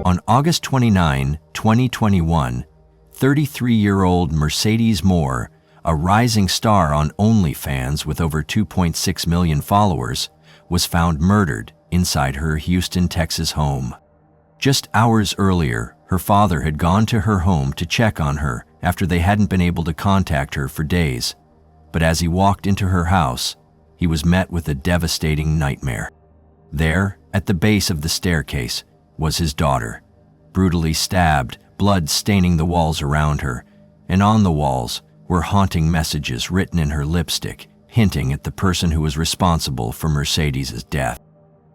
On August 29, 2021, 33-year-old Mercedes Moore, a rising star on OnlyFans with over 2.6 million followers, was found murdered inside her Houston, Texas home. Just hours earlier, her father had gone to her home to check on her after they hadn't been able to contact her for days. But as he walked into her house, he was met with a devastating nightmare. There, at the base of the staircase, was his daughter, brutally stabbed, blood staining the walls around her, and on the walls were haunting messages written in her lipstick, hinting at the person who was responsible for Mercedes' death.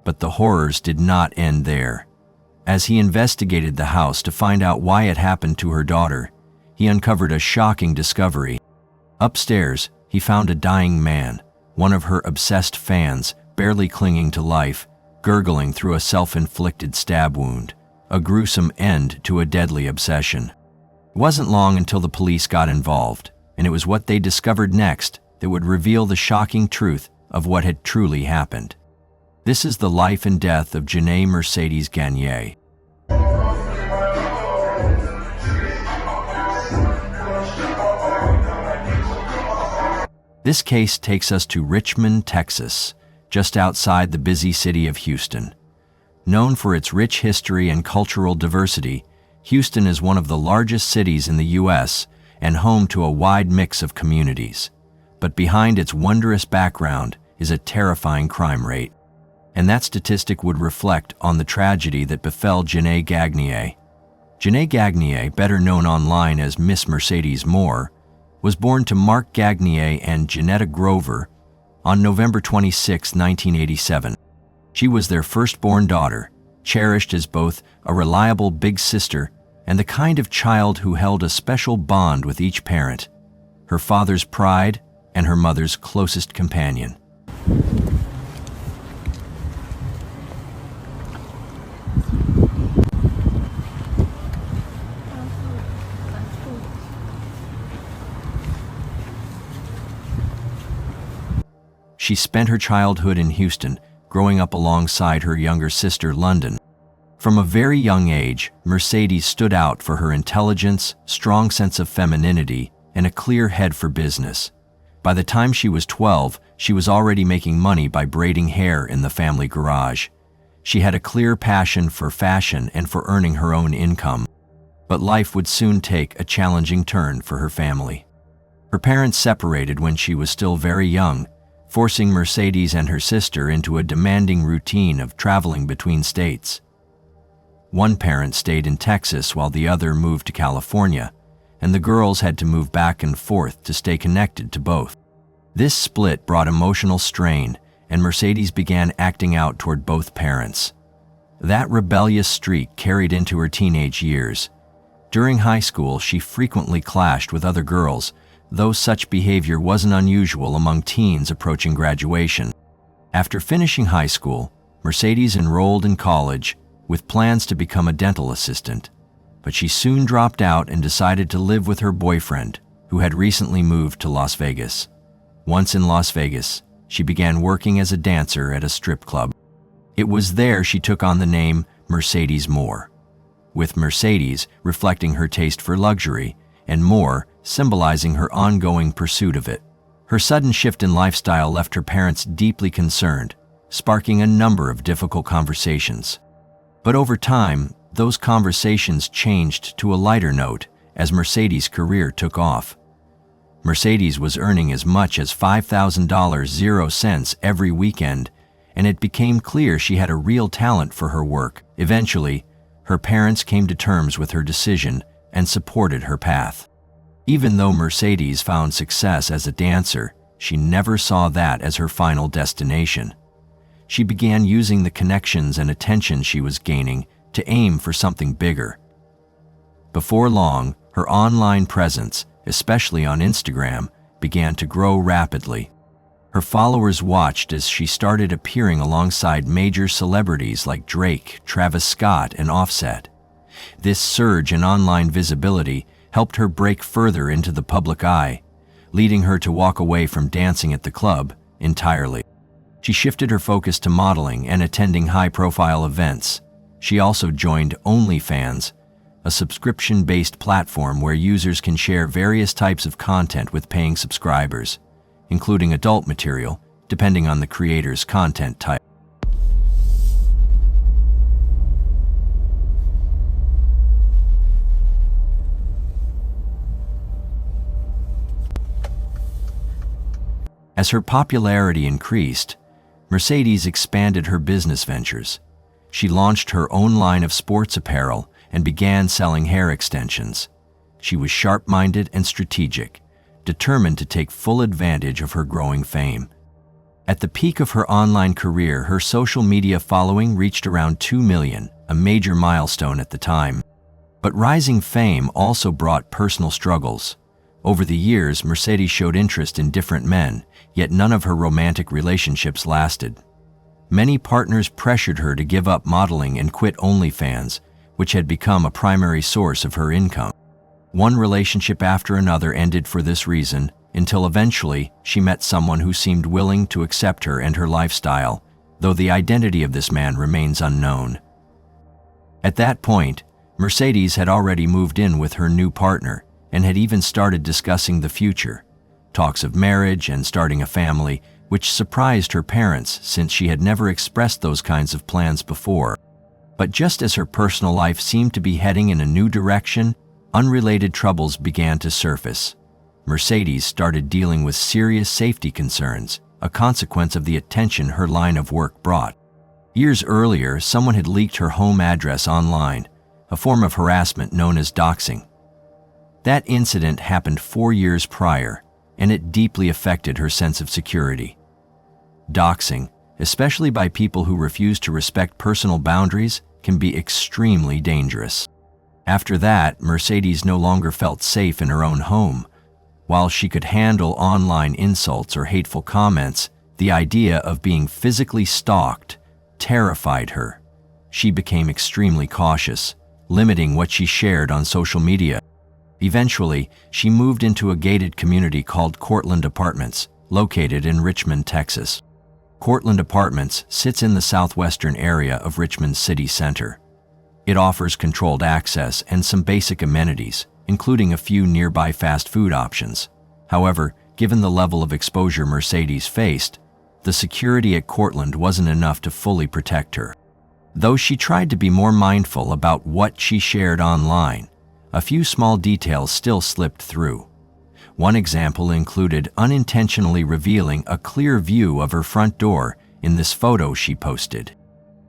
But the horrors did not end there. As he investigated the house to find out why it happened to her daughter, he uncovered a shocking discovery. Upstairs, he found a dying man, one of her obsessed fans, barely clinging to life, gurgling through a self-inflicted stab wound, a gruesome end to a deadly obsession. It wasn't long until the police got involved, and it was what they discovered next that would reveal the shocking truth of what had truly happened. This is the life and death of Janae Mercedes Gagne. This case takes us to Richmond, Texas, just outside the busy city of Houston. Known for its rich history and cultural diversity, Houston is one of the largest cities in the U.S. and home to a wide mix of communities. But behind its wondrous background is a terrifying crime rate. And that statistic would reflect on the tragedy that befell Janae Gagne. Janae Gagne, better known online as Miss Mercedes Moore, was born to Mark Gagne and Janetta Grover on November 26, 1987. She was their firstborn daughter, cherished as both a reliable big sister and the kind of child who held a special bond with each parent, her father's pride and her mother's closest companion. She spent her childhood in Houston, growing up alongside her younger sister, London. From a very young age, Mercedes stood out for her intelligence, strong sense of femininity, and a clear head for business. By the time she was 12, she was already making money by braiding hair in the family garage. She had a clear passion for fashion and for earning her own income. But life would soon take a challenging turn for her family. Her parents separated when she was still very young, forcing Mercedes and her sister into a demanding routine of traveling between states. One parent stayed in Texas while the other moved to California, and the girls had to move back and forth to stay connected to both. This split brought emotional strain, and Mercedes began acting out toward both parents. That rebellious streak carried into her teenage years. During high school, she frequently clashed with other girls, though such behavior wasn't unusual among teens approaching graduation. After finishing high school, Mercedes enrolled in college with plans to become a dental assistant, but she soon dropped out and decided to live with her boyfriend, who had recently moved to Las Vegas. Once in Las Vegas, she began working as a dancer at a strip club. It was there she took on the name Mercedes Moore, with Mercedes reflecting her taste for luxury and Moore symbolizing her ongoing pursuit of it. Her sudden shift in lifestyle left her parents deeply concerned, sparking a number of difficult conversations. But over time, those conversations changed to a lighter note as Mercedes' career took off. Mercedes was earning as much as $5,000 every weekend, and it became clear she had a real talent for her work. Eventually, her parents came to terms with her decision and supported her path. Even though Mercedes found success as a dancer, she never saw that as her final destination. She began using the connections and attention she was gaining to aim for something bigger. Before long, her online presence, especially on Instagram, began to grow rapidly. Her followers watched as she started appearing alongside major celebrities like Drake, Travis Scott, and Offset. This surge in online visibility helped her break further into the public eye, leading her to walk away from dancing at the club entirely. She shifted her focus to modeling and attending high-profile events, She also joined OnlyFans, a subscription-based platform where users can share various types of content with paying subscribers, including adult material, depending on the creator's content type. As her popularity increased, Mercedes expanded her business ventures. She launched her own line of sports apparel and began selling hair extensions. She was sharp-minded and strategic, determined to take full advantage of her growing fame. At the peak of her online career, her social media following reached around 2 million, a major milestone at the time. But rising fame also brought personal struggles. Over the years, Mercedes showed interest in different men, yet none of her romantic relationships lasted. Many partners pressured her to give up modeling and quit OnlyFans, which had become a primary source of her income. One relationship after another ended for this reason, until eventually she met someone who seemed willing to accept her and her lifestyle, though the identity of this man remains unknown. At that point, Mercedes had already moved in with her new partner and had even started discussing the future, talks of marriage and starting a family, which surprised her parents since she had never expressed those kinds of plans before. But just as her personal life seemed to be heading in a new direction, unrelated troubles began to surface. Mercedes started dealing with serious safety concerns, a consequence of the attention her line of work brought. Years earlier, someone had leaked her home address online, a form of harassment known as doxing. That incident happened 4 years prior, and it deeply affected her sense of security. Doxing, especially by people who refuse to respect personal boundaries, can be extremely dangerous. After that, Mercedes no longer felt safe in her own home. While she could handle online insults or hateful comments, the idea of being physically stalked terrified her. She became extremely cautious, limiting what she shared on social media. Eventually, she moved into a gated community called Cortland Apartments, located in Richmond, Texas. Cortland Apartments sits in the southwestern area of Richmond city center. It offers controlled access and some basic amenities, including a few nearby fast food options. However, given the level of exposure Mercedes faced, the security at Cortland wasn't enough to fully protect her. Though she tried to be more mindful about what she shared online, a few small details still slipped through. One example included unintentionally revealing a clear view of her front door in this photo she posted.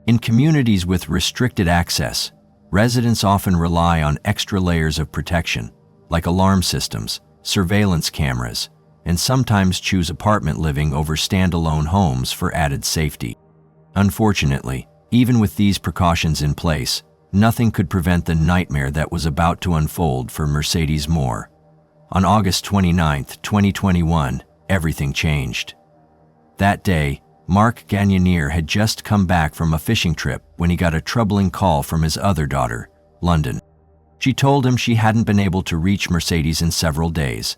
In communities with restricted access, residents often rely on extra layers of protection, like alarm systems, surveillance cameras, and sometimes choose apartment living over standalone homes for added safety. Unfortunately, even with these precautions in place, nothing could prevent the nightmare that was about to unfold for Mercedes Moore. On August 29, 2021, everything changed. That day, Mark Gagnonier had just come back from a fishing trip when he got a troubling call from his other daughter, London. She told him she hadn't been able to reach Mercedes in several days.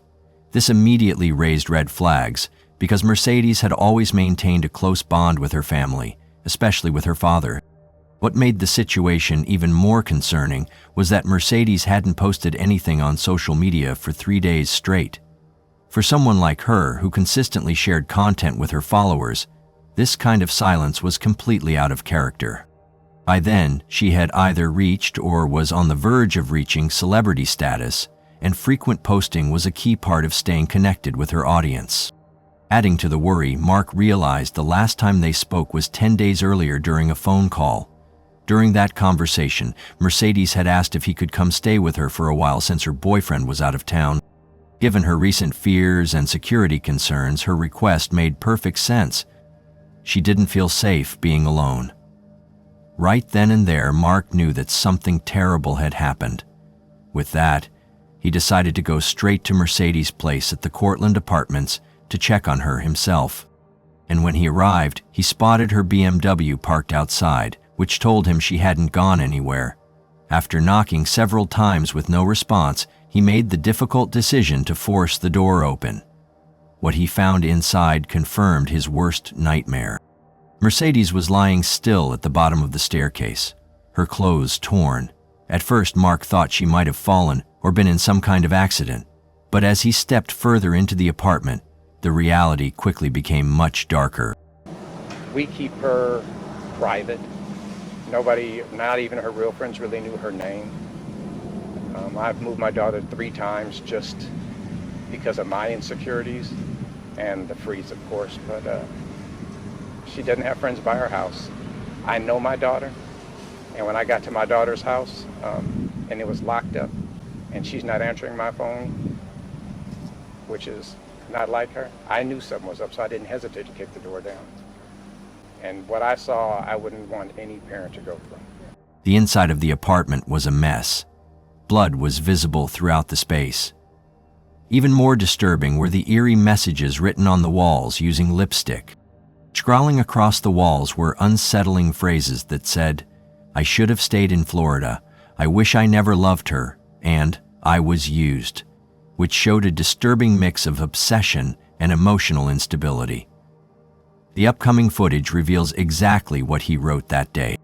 This immediately raised red flags because Mercedes had always maintained a close bond with her family, especially with her father. What made the situation even more concerning was that Mercedes hadn't posted anything on social media for 3 days straight. For someone like her, who consistently shared content with her followers, this kind of silence was completely out of character. By then, she had either reached or was on the verge of reaching celebrity status, and frequent posting was a key part of staying connected with her audience. Adding to the worry, Mark realized the last time they spoke was 10 days earlier during a phone call. During that conversation, Mercedes had asked if he could come stay with her for a while since her boyfriend was out of town. Given her recent fears and security concerns, her request made perfect sense. She didn't feel safe being alone. Right then and there, Mark knew that something terrible had happened. With that, he decided to go straight to Mercedes' place at the Cortland Apartments to check on her himself. And when he arrived, he spotted her BMW parked outside, which told him she hadn't gone anywhere. After knocking several times with no response, he made the difficult decision to force the door open. What he found inside confirmed his worst nightmare. Mercedes was lying still at the bottom of the staircase. her clothes torn. At first, Mark thought she might have fallen or been in some kind of accident, but as he stepped further into the apartment, the reality quickly became much darker. We keep her private. Nobody, not even her real friends, really knew her name. I've moved my daughter 3 times just because of my insecurities and the freeze, of course, but she doesn't have friends by her house. I know my daughter, and when I got to my daughter's house and it was locked up and she's not answering my phone, which is not like her, I knew something was up, so I didn't hesitate to kick the door down. And what I saw, I wouldn't want any parent to go through. The inside of the apartment was a mess. Blood was visible throughout the space. Even more disturbing were the eerie messages written on the walls using lipstick. Scrawling across the walls were unsettling phrases that said, "I should have stayed in Florida. I wish I never loved her," and "I was used," which showed a disturbing mix of obsession and emotional instability. The upcoming footage reveals exactly what he wrote that day.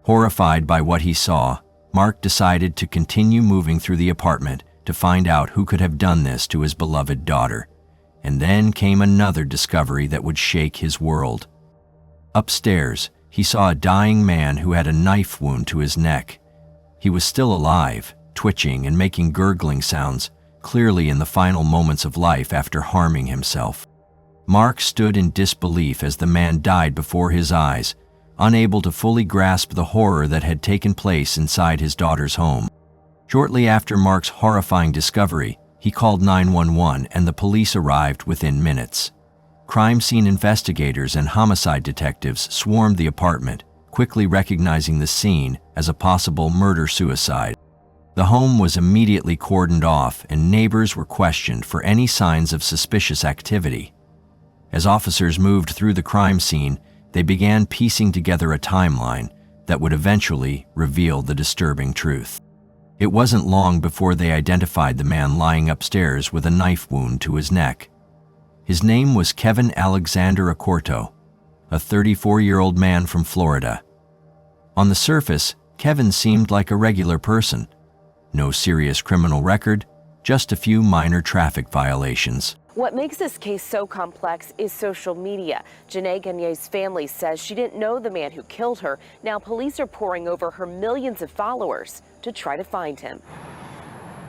Horrified by what he saw, Mark decided to continue moving through the apartment to find out who could have done this to his beloved daughter. And then came another discovery that would shake his world. Upstairs, he saw a dying man who had a knife wound to his neck. He was still alive, twitching and making gurgling sounds, clearly in the final moments of life after harming himself. Mark stood in disbelief as the man died before his eyes, unable to fully grasp the horror that had taken place inside his daughter's home. Shortly after Mark's horrifying discovery, he called 911 and the police arrived within minutes. Crime scene investigators and homicide detectives swarmed the apartment, quickly recognizing the scene as a possible murder-suicide. The home was immediately cordoned off and neighbors were questioned for any signs of suspicious activity. As officers moved through the crime scene, they began piecing together a timeline that would eventually reveal the disturbing truth. It wasn't long before they identified the man lying upstairs with a knife wound to his neck. His name was Kevin Alexander Acorto, a 34-year-old man from Florida. On the surface, Kevin seemed like a regular person. No serious criminal record, just a few minor traffic violations. What makes this case so complex is social media. Janae Gagne's family says she didn't know the man who killed her. Now police are poring over her millions of followers to try to find him.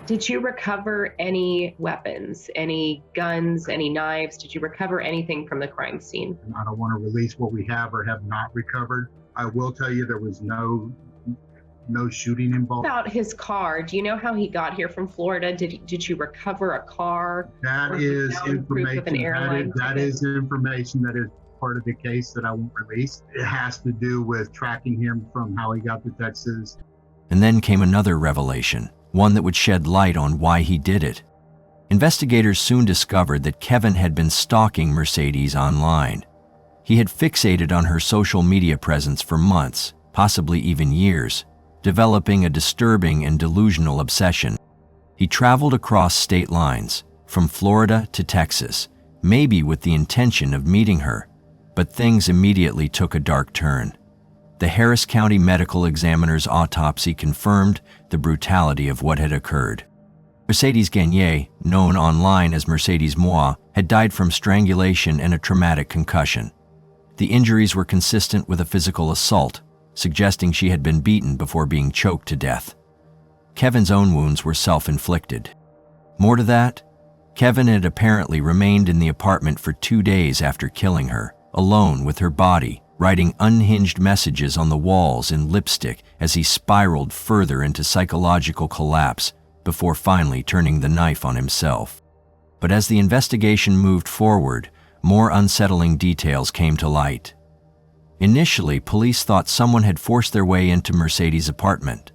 Did you recover any weapons, any guns, any knives? Did you recover anything from the crime scene? I don't want to release what we have or have not recovered. I will tell you there was no shooting involved. About his car, do you know how he got here from Florida? Did you recover a car? That is information. That is information that is part of the case that I won't release. It has to do with tracking him from how he got to Texas. And then came another revelation, one that would shed light on why he did it. Investigators soon discovered that Kevin had been stalking Mercedes online. He had fixated on her social media presence for months, possibly even years, developing a disturbing and delusional obsession. He traveled across state lines, from Florida to Texas, maybe with the intention of meeting her, but things immediately took a dark turn. The Harris County Medical Examiner's autopsy confirmed the brutality of what had occurred. Mercedes Gagne, known online as Mercedes Moi, had died from strangulation and a traumatic concussion. The injuries were consistent with a physical assault, suggesting she had been beaten before being choked to death. Kevin's own wounds were self-inflicted. More to that, Kevin had apparently remained in the apartment for 2 days after killing her, alone with her body, writing unhinged messages on the walls in lipstick as he spiraled further into psychological collapse before finally turning the knife on himself. But as the investigation moved forward, more unsettling details came to light. Initially, police thought someone had forced their way into Mercedes' apartment,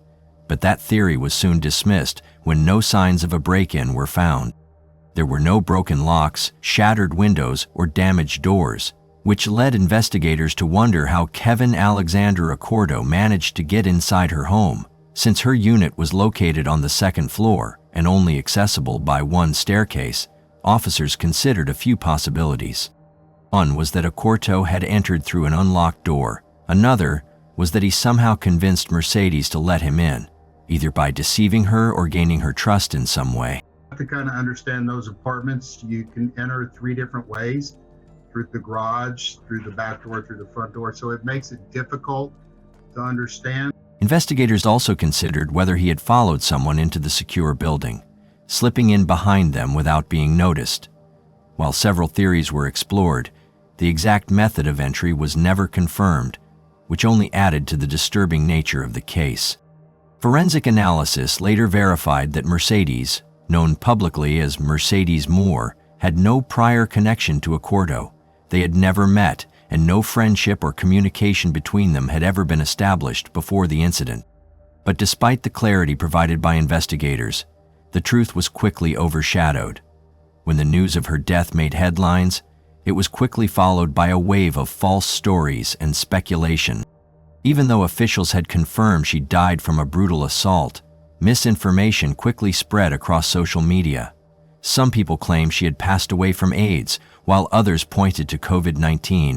but that theory was soon dismissed when no signs of a break-in were found. There were no broken locks, shattered windows, or damaged doors, which led investigators to wonder how Kevin Alexander Accordo managed to get inside her home, since her unit was located on the second floor and only accessible by one staircase. Officers considered a few possibilities. One was that Accordo had entered through an unlocked door. Another was that he somehow convinced Mercedes to let him in, either by deceiving her or gaining her trust in some way. To kind of understand those apartments, you can enter 3 different ways: through the garage, through the back door, through the front door. So it makes it difficult to understand. Investigators also considered whether he had followed someone into the secure building, slipping in behind them without being noticed. While several theories were explored, the exact method of entry was never confirmed, which only added to the disturbing nature of the case. Forensic analysis later verified that Mercedes, known publicly as Mercedes Moore, had no prior connection to Accordo. They had never met, and no friendship or communication between them had ever been established before the incident. But despite the clarity provided by investigators, the truth was quickly overshadowed. When the news of her death made headlines, it was quickly followed by a wave of false stories and speculation. Even though officials had confirmed she died from a brutal assault, misinformation quickly spread across social media. Some people claimed she had passed away from AIDS, while others pointed to COVID-19.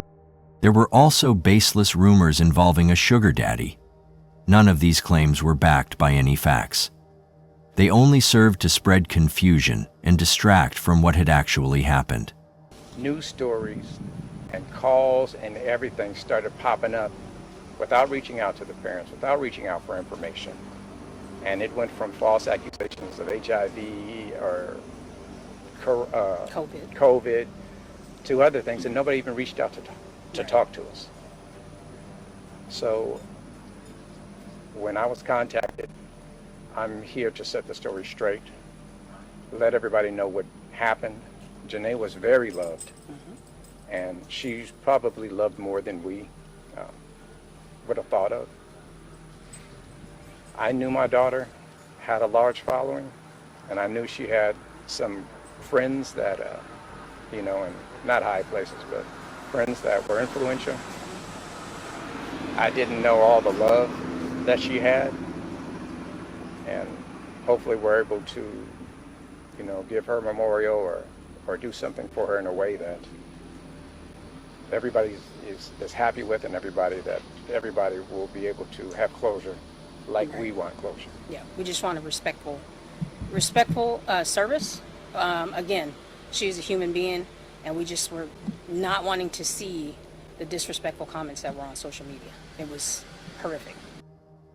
There were also baseless rumors involving a sugar daddy. None of these claims were backed by any facts. They only served to spread confusion and distract from what had actually happened. News stories and calls and everything started popping up without reaching out to the parents, without reaching out for information. And it went from false accusations of HIV or COVID to other things, and nobody even reached out to talk to us. So when I was contacted, I'm here to set the story straight, let everybody know what happened. Janae was very loved, and she's probably loved more than we would have thought of. I knew my daughter had a large following, and I knew she had some friends that, in not high places, but friends that were influential. I didn't know all the love that she had, and hopefully we're able to, give her a memorial or do something for her in a way that everybody is happy with, and everybody will be able to have closure like we want closure. Yeah, we just want a respectful service. Again, she's a human being, and we just were not wanting to see the disrespectful comments that were on social media. It was horrific.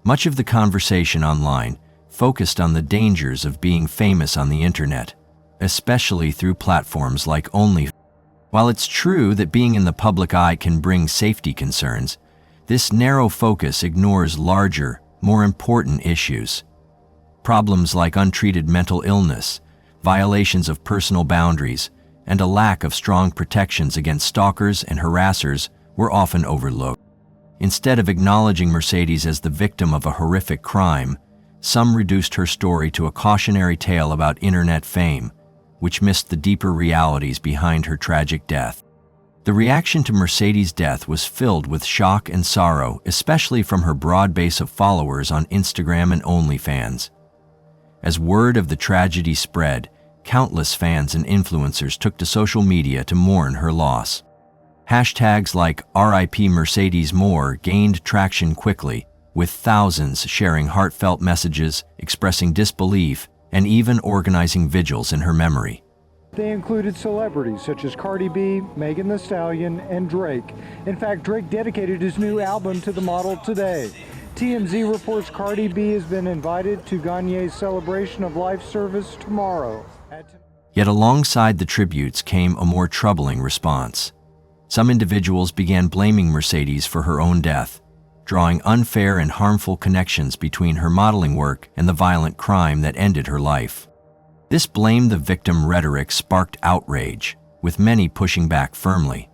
Much of the conversation online focused on the dangers of being famous on the internet, especially through platforms like OnlyFans. While it's true that being in the public eye can bring safety concerns, this narrow focus ignores larger, more important issues. Problems like untreated mental illness, violations of personal boundaries, and a lack of strong protections against stalkers and harassers were often overlooked. Instead of acknowledging Mercedes as the victim of a horrific crime, some reduced her story to a cautionary tale about internet fame, which missed the deeper realities behind her tragic death. The reaction to Mercedes' death was filled with shock and sorrow, especially from her broad base of followers on Instagram and OnlyFans. As word of the tragedy spread, countless fans and influencers took to social media to mourn her loss. Hashtags like RIP Mercedes Moore gained traction quickly, with thousands sharing heartfelt messages, expressing disbelief, and even organizing vigils in her memory. They included celebrities such as Cardi B, Megan Thee Stallion, and Drake. In fact, Drake dedicated his new album to the model today. TMZ reports Cardi B has been invited to Gagne's celebration of life service tomorrow. Yet alongside the tributes came a more troubling response. Some individuals began blaming Mercedes for her own death, drawing unfair and harmful connections between her modeling work and the violent crime that ended her life. This blame the victim rhetoric sparked outrage, with many pushing back firmly.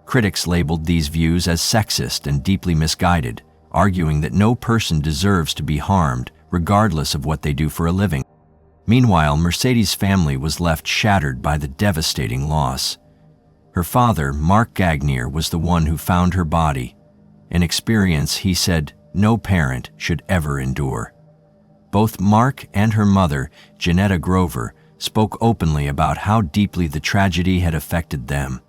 Critics labeled these views as sexist and deeply misguided, arguing that no person deserves to be harmed, regardless of what they do for a living. Meanwhile, Mercedes' family was left shattered by the devastating loss. Her father, Mark Gagnier, was the one who found her body, an experience he said no parent should ever endure. Both Mark and her mother, Janetta Grover, spoke openly about how deeply the tragedy had affected them.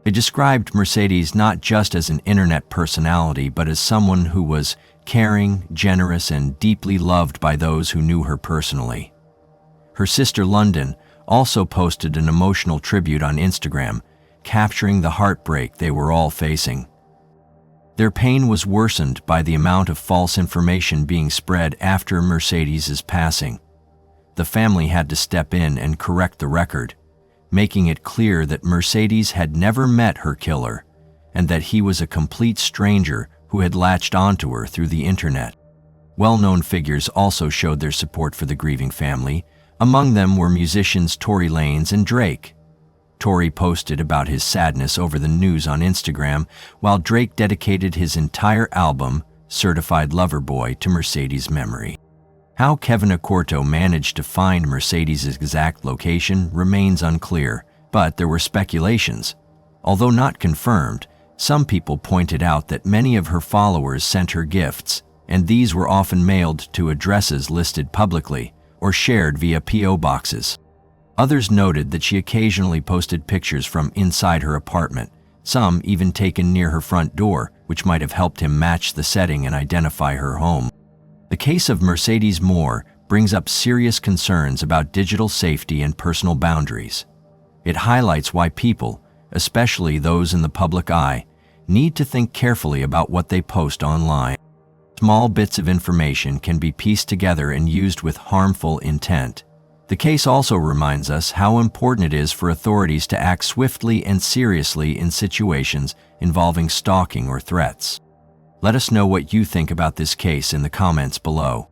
They described Mercedes not just as an internet personality, but as someone who was caring, generous, and deeply loved by those who knew her personally. Her sister London also posted an emotional tribute on Instagram, capturing the heartbreak they were all facing. Their pain was worsened by the amount of false information being spread after Mercedes's passing. The family had to step in and correct the record, making it clear that Mercedes had never met her killer and that he was a complete stranger who had latched onto her through the internet. Well-known figures also showed their support for the grieving family. Among them were musicians Tory Lanez and Drake. Tory posted about his sadness over the news on Instagram, while Drake dedicated his entire album, Certified Lover Boy, to Mercedes' memory. How Kevin Accorto managed to find Mercedes' exact location remains unclear, but there were speculations. Although not confirmed, some people pointed out that many of her followers sent her gifts, and these were often mailed to addresses listed publicly or shared via P.O. boxes. Others noted that she occasionally posted pictures from inside her apartment, some even taken near her front door, which might have helped him match the setting and identify her home. The case of Mercedes Moore brings up serious concerns about digital safety and personal boundaries. It highlights why people, especially those in the public eye, need to think carefully about what they post online. Small bits of information can be pieced together and used with harmful intent. The case also reminds us how important it is for authorities to act swiftly and seriously in situations involving stalking or threats. Let us know what you think about this case in the comments below.